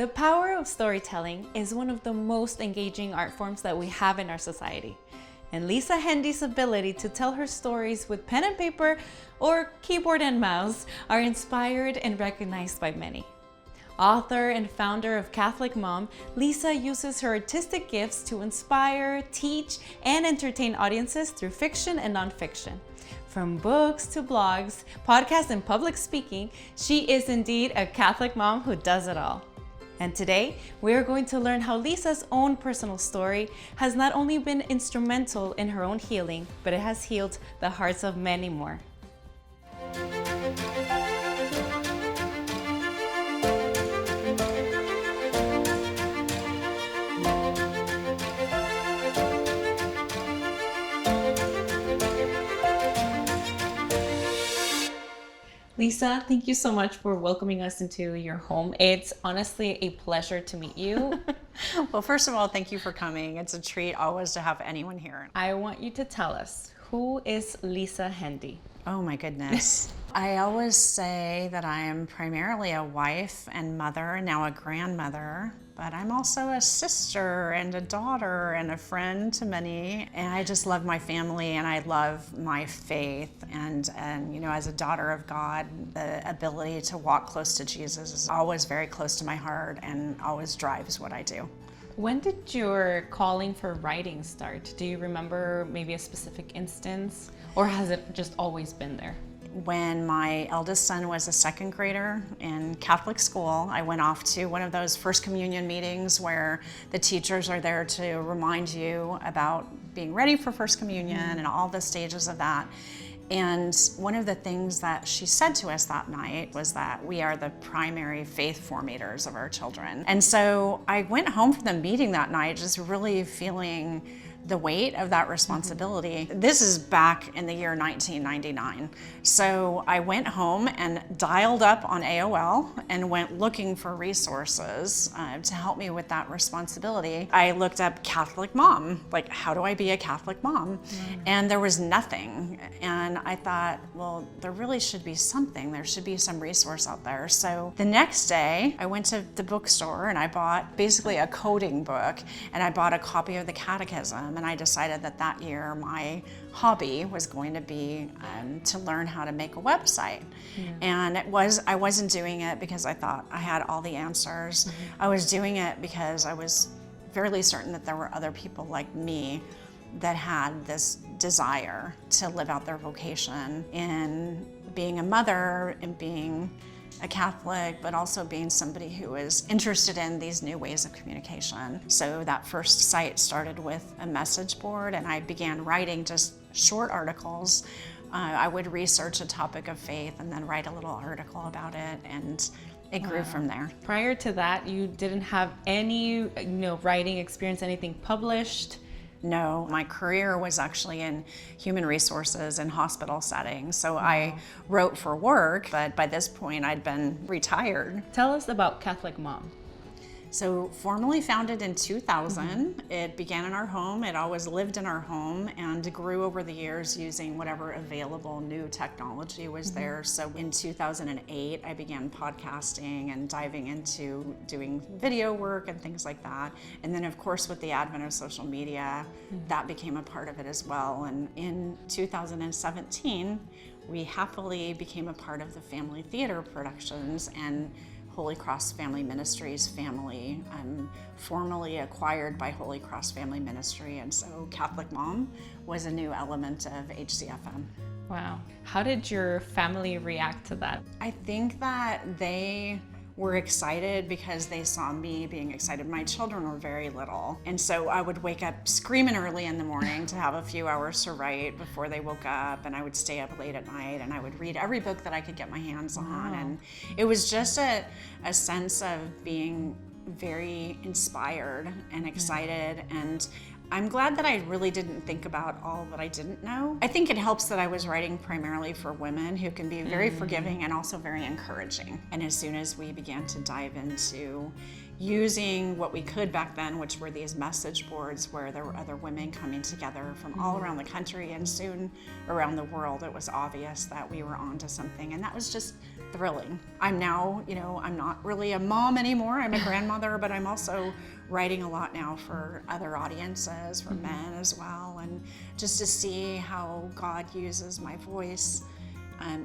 The power of storytelling is one of the most engaging art forms that we have in our society. And Lisa Hendey's ability to tell her stories with pen and paper or keyboard and mouse are inspired and recognized by many. Author and founder of Catholic Mom, Lisa uses her artistic gifts to inspire, teach, and entertain audiences through fiction and nonfiction. From books to blogs, podcasts, and public speaking, she is indeed a Catholic mom who does it all. And today, we are going to learn how Lisa's own personal story has not only been instrumental in her own healing, but it has healed the hearts of many more. Lisa, thank you so much for welcoming us into your home. It's honestly a pleasure to meet you. Well, first of all, thank you for coming. It's a treat always to have anyone here. I want you to tell us, who is Lisa Hendey? Oh my goodness. I always say that I am primarily a wife and mother, and now a grandmother, but I'm also a sister and a daughter and a friend to many. And I just love my family and I love my faith. And you know, as a daughter of God, the ability to walk close to Jesus is always very close to my heart and always drives what I do. When did your calling for writing start? Do you remember maybe a specific instance, or has it just always been there? When my eldest son was a second grader in Catholic school, I went off to one of those First Communion meetings where the teachers are there to remind you about being ready for First Communion and all the stages of that. And one of the things that she said to us that night was that we are the primary faith formators of our children. And so I went home from the meeting that night just really feeling the weight of that responsibility. This is back in the year 1999. So I went home and dialed up on AOL and went looking for resources to help me with that responsibility. I looked up Catholic mom, like how do I be a Catholic mom? And there was nothing. And I thought, well, there really should be something. There should be some resource out there. So the next day I went to the bookstore and I bought basically a coding book, and I bought a copy of the Catechism. And I decided that that year my hobby was going to be to learn how to make a website. And I wasn't doing it because I thought I had all the answers. I was doing it because I was fairly certain that there were other people like me that had this desire to live out their vocation in being a mother and being a Catholic, but also being somebody who is interested in these new ways of communication. So that first site started with a message board, and I began writing just short articles. I would research a topic of faith and then write a little article about it, and it grew from there. Prior to that, you didn't have any writing experience, anything published? No, my career was actually in human resources and hospital settings. So I wrote for work, but by this point I'd been retired. Tell us about Catholic Mom. So formally founded in 2000, it began in our home. It always lived in our home and grew over the years using whatever available new technology was there. So in 2008, I began podcasting and diving into doing video work and things like that. And then of course with the advent of social media, that became a part of it as well. And in 2017, we happily became a part of the Family Theater Productions and Holy Cross Family Ministries family. I'm formally acquired by Holy Cross Family Ministry, and so Catholic Mom was a new element of HCFM. Wow. How did your family react to that? I think that they were excited because they saw me being excited. My children were very little, and so I would wake up screaming early in the morning to have a few hours to write before they woke up, and I would stay up late at night and I would read every book that I could get my hands on. And it was just a sense of being very inspired and excited, and I'm glad that I really didn't think about all that I didn't know. I think it helps that I was writing primarily for women who can be very forgiving and also very encouraging. And as soon as we began to dive into using what we could back then, which were these message boards where there were other women coming together from all around the country and soon around the world, it was obvious that we were onto something. And that was just thrilling. I'm now, I'm not really a mom anymore. I'm a grandmother, but I'm also writing a lot now for other audiences, for men as well. And just to see how God uses my voice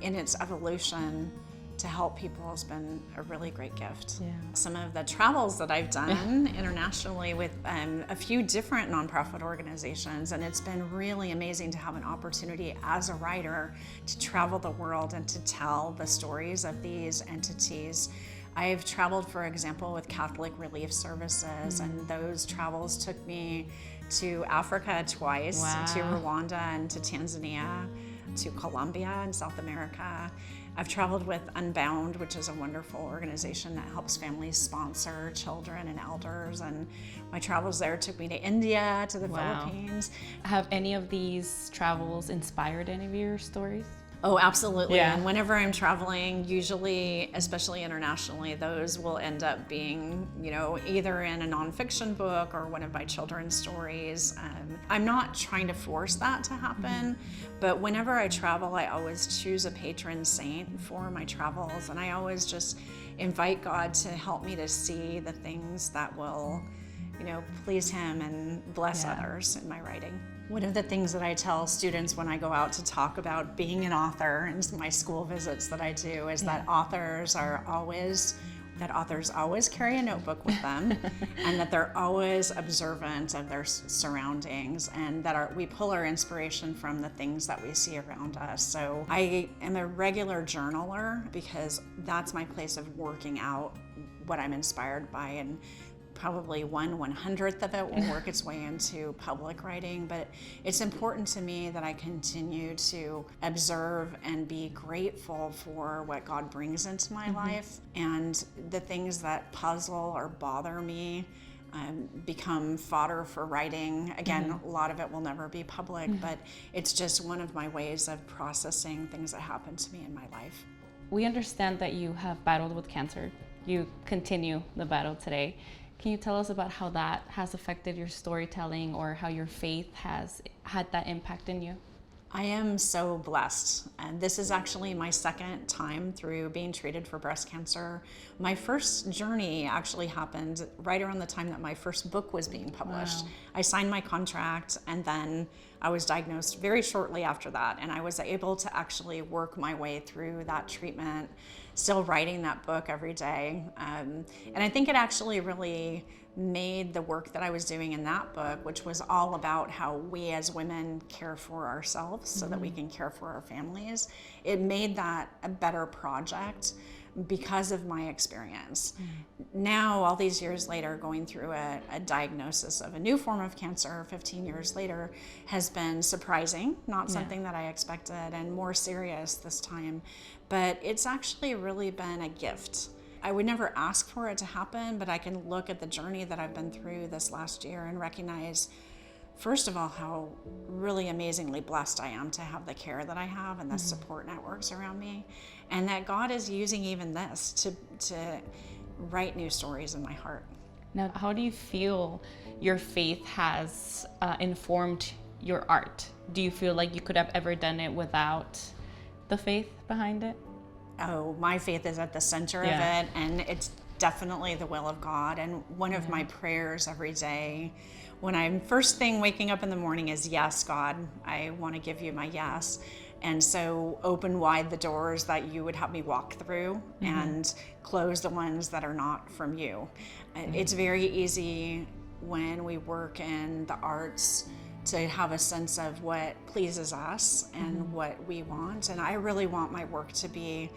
in its evolution to help people has been a really great gift. Yeah. Some of the travels that I've done internationally with a few different nonprofit organizations, and it's been really amazing to have an opportunity as a writer to travel the world and to tell the stories of these entities. I've traveled, for example, with Catholic Relief Services, and those travels took me to Africa twice, to Rwanda and to Tanzania, to Colombia in South America. I've traveled with Unbound, which is a wonderful organization that helps families sponsor children and elders. And my travels there took me to India, to the Philippines. Have any of these travels inspired any of your stories? Oh, absolutely. Yeah. And whenever I'm traveling, usually, especially internationally, those will end up being, either in a nonfiction book or one of my children's stories. I'm not trying to force that to happen, but whenever I travel, I always choose a patron saint for my travels. And I always just invite God to help me to see the things that will, please Him and bless others in my writing. One of the things that I tell students when I go out to talk about being an author and my school visits that I do is that authors always carry a notebook with them and that they're always observant of their surroundings, and that we pull our inspiration from the things that we see around us. So I am a regular journaler because that's my place of working out what I'm inspired by, and probably 1/100th of it will work its way into public writing, but it's important to me that I continue to observe and be grateful for what God brings into my life, and the things that puzzle or bother me become fodder for writing. Again, a lot of it will never be public, but it's just one of my ways of processing things that happen to me in my life. We understand that you have battled with cancer. You continue the battle today. Can you tell us about how that has affected your storytelling, or how your faith has had that impact in you? I am so blessed. And this is actually my second time through being treated for breast cancer. My first journey actually happened right around the time that my first book was being published. I signed my contract, and then I was diagnosed very shortly after that. And I was able to actually work my way through that treatment, still writing that book every day. And I think it actually really made the work that I was doing in that book, which was all about how we as women care for ourselves so that we can care for our families, it made that a better project because of my experience. Now, all these years later, going through a diagnosis of a new form of cancer 15 years later has been surprising, not something that I expected, and more serious this time. But it's actually really been a gift. I would never ask for it to happen, but I can look at the journey that I've been through this last year and recognize, first of all, how really amazingly blessed I am to have the care that I have and the support networks around me, and that God is using even this to write new stories in my heart. Now, how do you feel your faith has informed your art? Do you feel like you could have ever done it without the faith behind it? Oh, my faith is at the center of it, and it's definitely the will of God. And one of my prayers every day when I'm first thing waking up in the morning is, yes, God, I want to give you my yes. And so open wide the doors that you would have me walk through and close the ones that are not from you. It's very easy when we work in the arts to have a sense of what pleases us and what we want. And I really want my work to be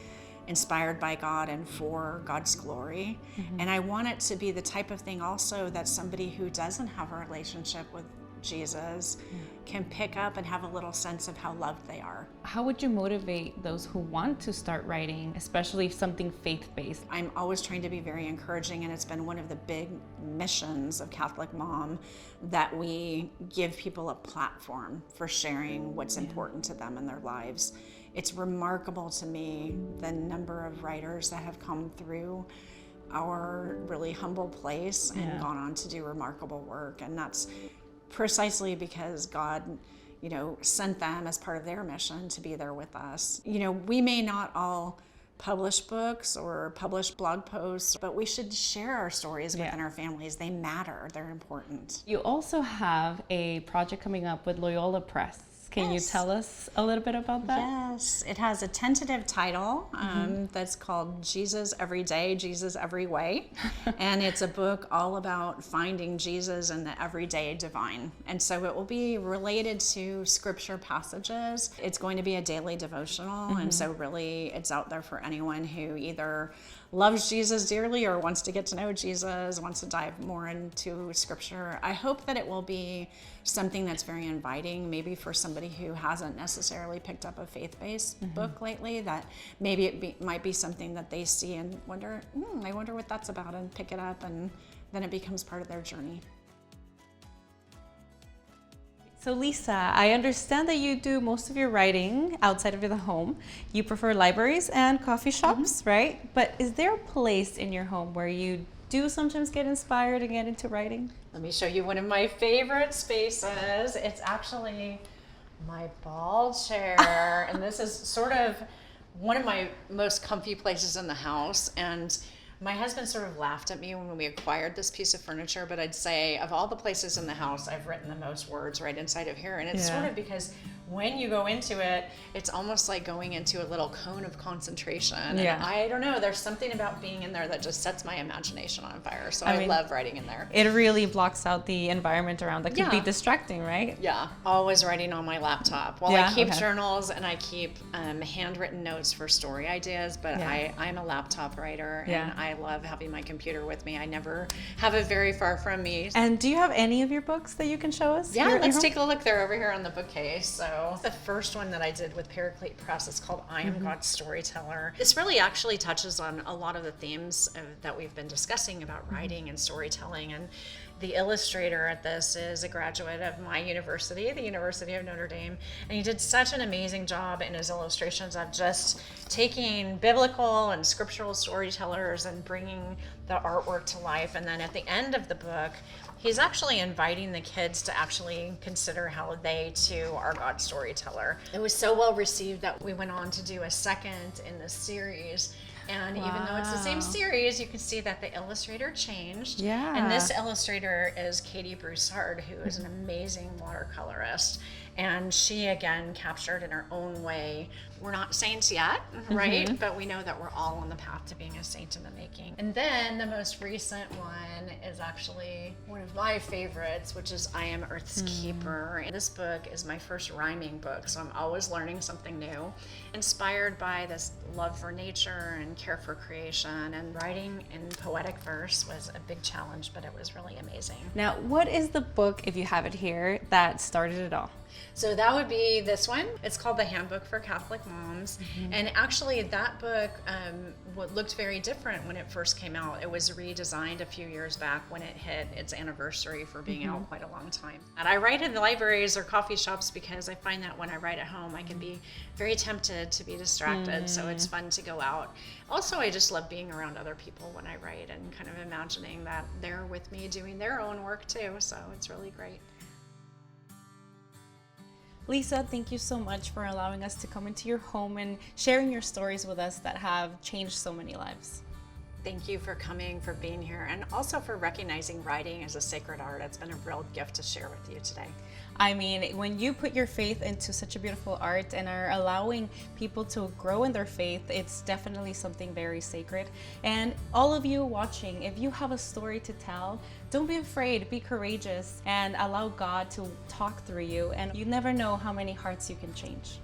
inspired by God and for God's glory. And I want it to be the type of thing also that somebody who doesn't have a relationship with Jesus can pick up and have a little sense of how loved they are. How would you motivate those who want to start writing, especially something faith-based? I'm always trying to be very encouraging, and it's been one of the big missions of Catholic Mom that we give people a platform for sharing what's important to them in their lives. It's remarkable to me the number of writers that have come through our really humble place and gone on to do remarkable work, and that's precisely because God, sent them as part of their mission to be there with us. We may not all publish books or publish blog posts, but we should share our stories within our families. They matter, they're important. You also have a project coming up with Loyola Press. Can you tell us a little bit about that? Yes, it has a tentative title that's called Jesus Every Day, Jesus Every Way. And it's a book all about finding Jesus in the everyday divine. And so it will be related to scripture passages. It's going to be a daily devotional. And so really it's out there for anyone who either loves Jesus dearly or wants to get to know Jesus, wants to dive more into scripture. I hope that it will be something that's very inviting, maybe for somebody who hasn't necessarily picked up a faith-based book lately, that maybe it might be something that they see and wonder, I wonder what that's about, and pick it up, and then it becomes part of their journey. So Lisa, I understand that you do most of your writing outside of the home. You prefer libraries and coffee shops, right? But is there a place in your home where you do sometimes get inspired and get into writing? Let me show you one of my favorite spaces. It's actually my ball chair. And this is sort of one of my most comfy places in the house. And my husband sort of laughed at me when we acquired this piece of furniture, but I'd say of all the places in the house, I've written the most words right inside of here. And it's sort of because when you go into it, it's almost like going into a little cone of concentration. And I don't know, there's something about being in there that just sets my imagination on fire. So I love writing in there. It really blocks out the environment around that could be distracting, right? Yeah, always writing on my laptop. Well, I keep journals and I keep handwritten notes for story ideas, but I'm a laptop writer and I love having my computer with me. I never have it very far from me. And do you have any of your books that you can show us? Yeah, let's take a look. They're over here on the bookcase. So the first one that I did with Paraclete Press is called I Am God's Storyteller. This really actually touches on a lot of the themes that we've been discussing about writing and storytelling. And the illustrator at this is a graduate of my university, the University of Notre Dame, and he did such an amazing job in his illustrations of just taking biblical and scriptural storytellers and bringing the artwork to life. And then at the end of the book, he's actually inviting the kids to actually consider how they too are God's storyteller. It was so well received that we went on to do a second in this series. And even though it's the same series, you can see that the illustrator changed. Yeah. And this illustrator is Katie Broussard, who is an amazing watercolorist. And she, again, captured in her own way. We're not saints yet, right? But we know that we're all on the path to being a saint in the making. And then the most recent one is actually one of my favorites, which is I Am Earth's Keeper. And this book is my first rhyming book, so I'm always learning something new. Inspired by this love for nature and care for creation, and writing in poetic verse was a big challenge, but it was really amazing. Now, what is the book, if you have it here, that started it all? So that would be this one. It's called The Handbook for Catholic Moms. And actually that book looked very different when it first came out. It was redesigned a few years back when it hit its anniversary for being out quite a long time. And I write in the libraries or coffee shops because I find that when I write at home, I can be very tempted to be distracted. So it's fun to go out. Also, I just love being around other people when I write and kind of imagining that they're with me doing their own work too. So it's really great. Lisa, thank you so much for allowing us to come into your home and sharing your stories with us that have changed so many lives. Thank you for coming, for being here, and also for recognizing writing as a sacred art. It's been a real gift to share with you today. I mean, when you put your faith into such a beautiful art and are allowing people to grow in their faith, it's definitely something very sacred. And all of you watching, if you have a story to tell, don't be afraid, be courageous, and allow God to talk through you. And you never know how many hearts you can change.